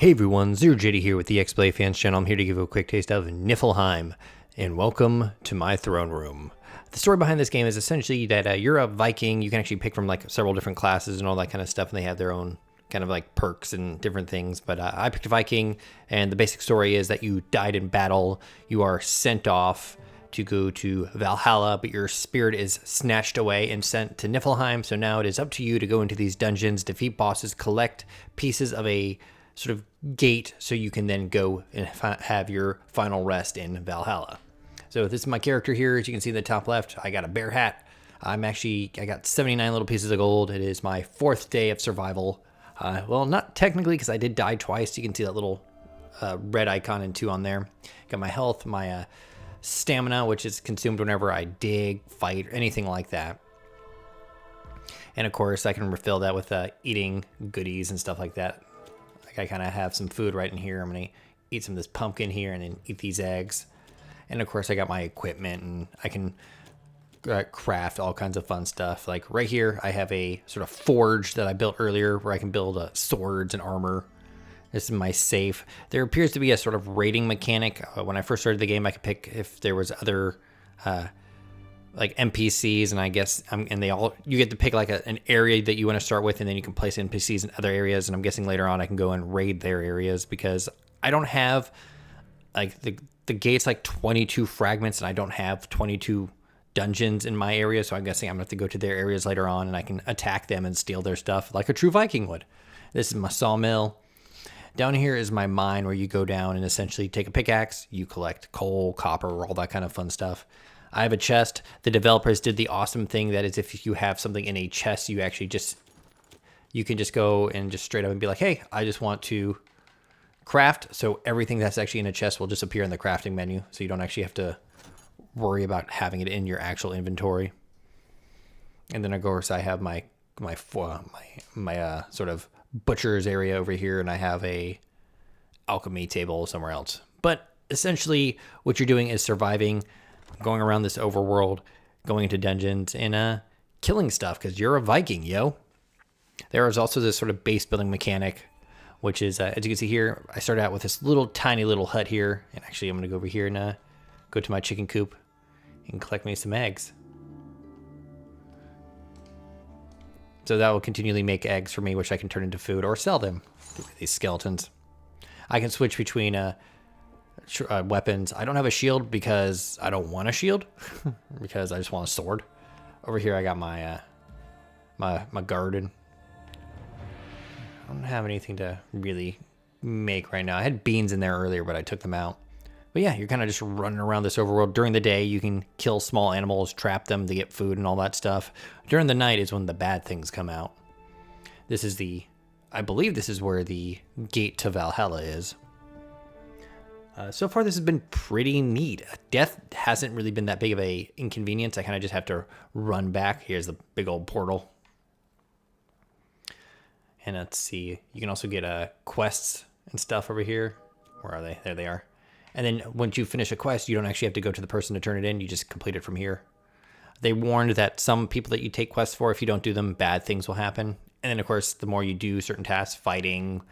Hey everyone, Zero JD here with the XBLA Fans channel. I'm here to give you a quick taste of Niffelheim, and welcome to my throne room. The story behind this game is essentially that you're a Viking. You can actually pick from like several different classes and all that kind of stuff, and they have their own kind of like perks and different things. But I picked a Viking, and the basic story is that you died in battle. You are sent off to go to Valhalla, but your spirit is snatched away and sent to Niffelheim. So now it is up to you to go into these dungeons, defeat bosses, collect pieces of a sort of gate so you can then go and have your final rest in Valhalla. So this is my character here. As you can see in the top left, I got a bear hat. I got 79 little pieces of gold. It is my 4th day of survival. Well, not technically because I did die twice. You can see that little red icon and 2 on there. Got my health, my stamina, which is consumed whenever I dig, fight, or anything like that. And of course, I can refill that with eating goodies and stuff like that. I kind of have some food right in here. I'm going to eat some of this pumpkin here and then eat these eggs. And of course I got my equipment and I can craft all kinds of fun stuff. Like right here, I have a sort of forge that I built earlier where I can build swords and armor. This is my safe. There appears to be a sort of rating mechanic. When I first started the game, I could pick if there was other like NPCs, and I guess and you get to pick like an area that you want to start with, and then you can place NPCs in other areas. And I'm guessing later on I can go and raid their areas because I don't have like the gate's like 22 fragments, and I don't have 22 dungeons in my area. So I'm guessing I'm gonna have to go to their areas later on, and I can attack them and steal their stuff like a true Viking would. This is my sawmill. Down here is my mine where you go down and essentially take a pickaxe. You collect coal, copper, all that kind of fun stuff. I have a chest. The developers did the awesome thing that is if you have something in a chest, you actually you can just go and just straight up and be like, hey, I just want to craft. So everything that's actually in a chest will just appear in the crafting menu. So you don't actually have to worry about having it in your actual inventory. And then of course I have my sort of butcher's area over here, and I have a alchemy table somewhere else. But essentially what you're doing is surviving, going around this overworld, going into dungeons, and killing stuff because you're a Viking, yo. There is also this sort of base building mechanic, which is, as you can see here, I started out with this tiny little hut here. And actually, I'm going to go over here and go to my chicken coop and collect me some eggs. So that will continually make eggs for me, which I can turn into food or sell them. These skeletons. I can switch between weapons. I don't have a shield because I don't want a shield because I just want a sword. Over here I got my my garden. I don't have anything to really make right now. I had beans in there earlier, but I took them out. But yeah, you're kind of just running around this overworld. During the day, you can kill small animals, trap them to get food and all that stuff. During the night is when the bad things come out. This is I believe this is where the gate to Valhalla is. So far, this has been pretty neat. Death hasn't really been that big of a inconvenience. I kind of just have to run back. Here's the big old portal. And let's see. You can also get quests and stuff over here. Where are they? There they are. And then once you finish a quest, you don't actually have to go to the person to turn it in. You just complete it from here. They warned that some people that you take quests for, if you don't do them, bad things will happen. And then, of course, the more you do certain tasks, fighting,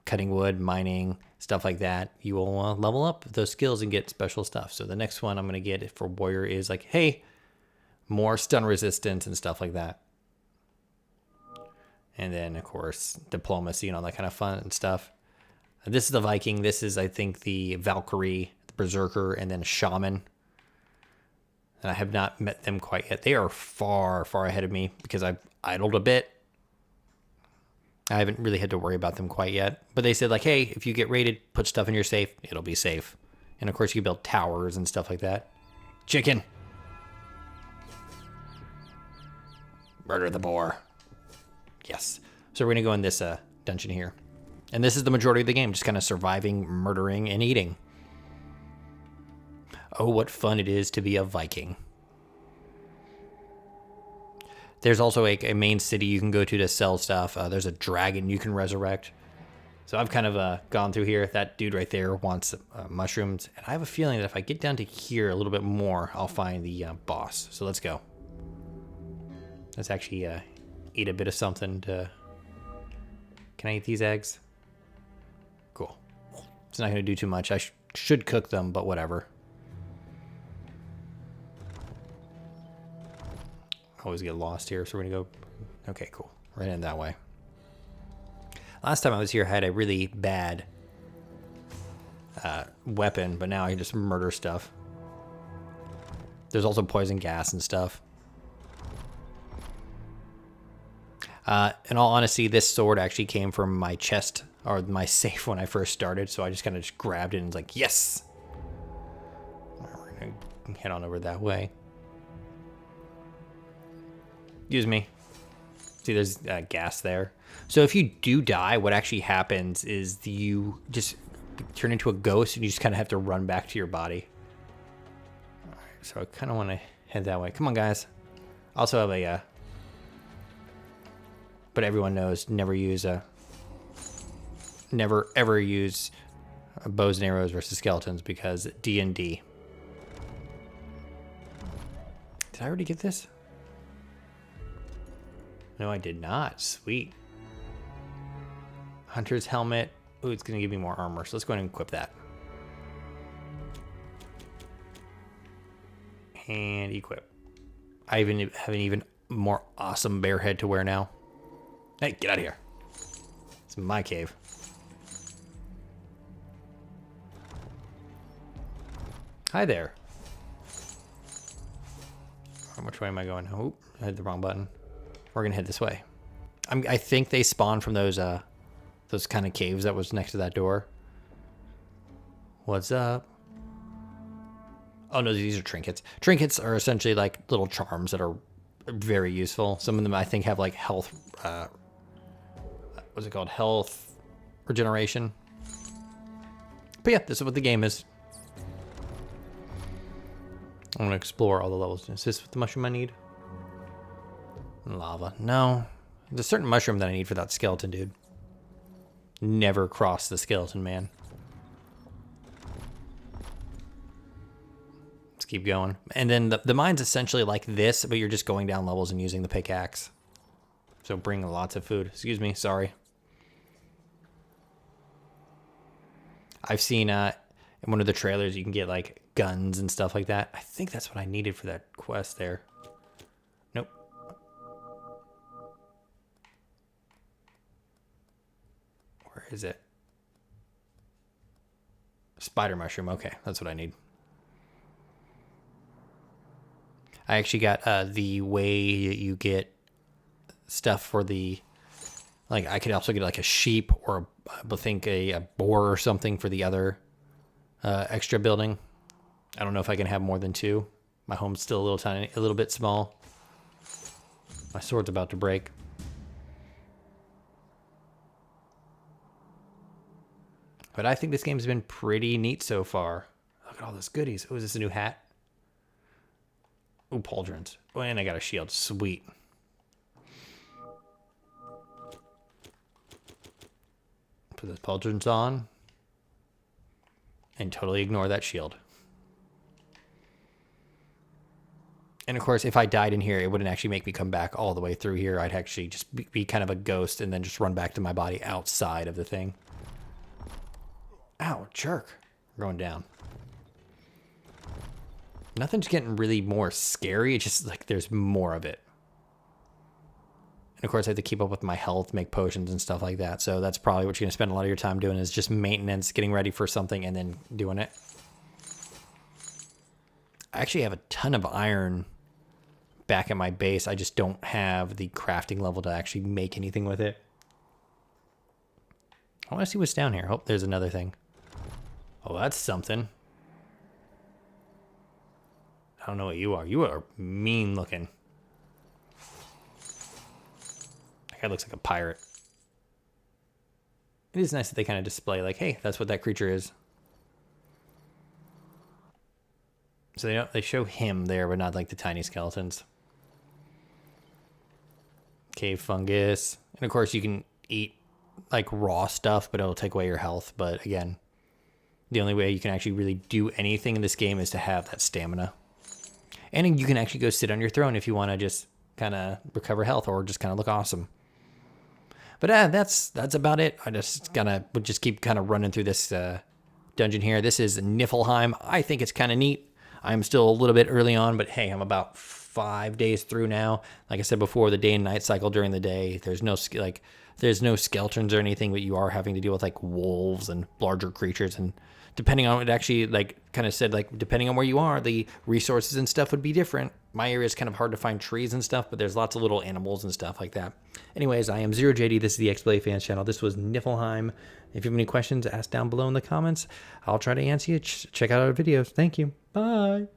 cutting wood, mining, stuff like that, you will level up those skills and get special stuff. So the next one I'm going to get for warrior is like, hey, more stun resistance and stuff like that. And then, of course, diplomacy and all that kind of fun and stuff. This is the Viking. This is, I think, the Valkyrie, the Berserker, and then Shaman. And I have not met them quite yet. They are far, far ahead of me because I've idled a bit. I haven't really had to worry about them quite yet. But they said, like, hey, if you get raided, put stuff in your safe. It'll be safe. And, of course, you build towers and stuff like that. Chicken. Murder the boar. Yes. So we're going to go in this dungeon here. And this is the majority of the game, just kind of surviving, murdering, and eating. Oh, what fun it is to be a Viking. There's also a main city you can go to sell stuff. There's a dragon you can resurrect. So I've kind of gone through here. That dude right there wants mushrooms. And I have a feeling that if I get down to here a little bit more, I'll find the boss. So let's go. Let's actually eat a bit of something to... Can I eat these eggs? Go It's not going to do too much. I should cook them, but whatever. Always get lost here, so we're going to go... Okay, cool. Right in that way. Last time I was here, I had a really bad weapon, but now I can just murder stuff. There's also poison gas and stuff. In all honesty, this sword actually came from my chest, or my safe when I first started, so I just kind of just grabbed it and was like, yes! We're going to head on over that way. Excuse me. See, there's gas there. So if you do die, what actually happens is you just turn into a ghost and you just kind of have to run back to your body. All right, so I kind of want to head that way. Come on, guys. Also have a... but everyone knows never ever use bows and arrows versus skeletons because D&D. Did I already get this? No, I did not. Sweet. Hunter's helmet. Ooh, it's going to give me more armor, so let's go ahead and equip that. And equip. I even have an even more awesome bear head to wear now. Hey, get out of here. It's my cave. Hi there. Which way am I going? Oh, I hit the wrong button. We're gonna head this way. I think they spawn from those kind of caves that was next to that door. What's up? Oh no, these are trinkets. Trinkets are essentially like little charms that are very useful. Some of them I think have like health. What's it called? Health regeneration. But yeah, this is what the game is. I'm gonna explore all the levels. Is this the mushroom I need? Lava. No. There's a certain mushroom that I need for that skeleton, dude. Never cross the skeleton, man. Let's keep going. And then the mine's essentially like this, but you're just going down levels and using the pickaxe. So bring lots of food. Excuse me, sorry. I've seen in one of the trailers you can get like guns and stuff like that. I think that's what I needed for that quest there. Nope. Where is it? Spider mushroom. Okay, that's what I need. I actually got the way that you get stuff for the, like I could also get like a sheep or I think a boar or something for the other extra building. I don't know if I can have more than 2. My home's still a little tiny, a little bit small. My sword's about to break. But I think this game's been pretty neat so far. Look at all those goodies. Oh, is this a new hat? Oh, pauldrons. Oh, and I got a shield. Sweet. Put those pauldrons on. And totally ignore that shield. And of course, if I died in here, it wouldn't actually make me come back all the way through here. I'd actually just be kind of a ghost and then just run back to my body outside of the thing. Ow, jerk. We're going down. Nothing's getting really more scary. It's just like there's more of it. And of course, I have to keep up with my health, make potions and stuff like that. So that's probably what you're going to spend a lot of your time doing is just maintenance, getting ready for something and then doing it. I actually have a ton of iron back at my base. I just don't have the crafting level to actually make anything with it. I want to see what's down here. Oh, there's another thing. Oh, that's something. I don't know what you are. You are mean looking. That guy looks like a pirate. It is nice that they kind of display like, hey, that's what that creature is. So they show him there, but not like the tiny skeletons. Cave fungus. And of course you can eat like raw stuff, but it'll take away your health. But again, the only way you can actually really do anything in this game is to have that stamina. And you can actually go sit on your throne if you want to just kind of recover health or just kind of look awesome. But that's about it. I just would just keep kind of running through this dungeon here. This is Niffelheim. I think it's kind of neat. I'm still a little bit early on, but hey, I'm about 5 days through now. Like I said before, the day and night cycle during the day, there's no skeletons or anything, but you are having to deal with like wolves and larger creatures, and depending on it actually kind of said depending on where you are, the resources and stuff would be different. My area is kind of hard to find trees and stuff, but there's lots of little animals and stuff like that. Anyways, I am ZeroJD. This is the XBLA Fans channel. This was Niffelheim. If you have any questions, ask down below in the comments. I'll try to answer you. Check out our videos. Thank you. Bye.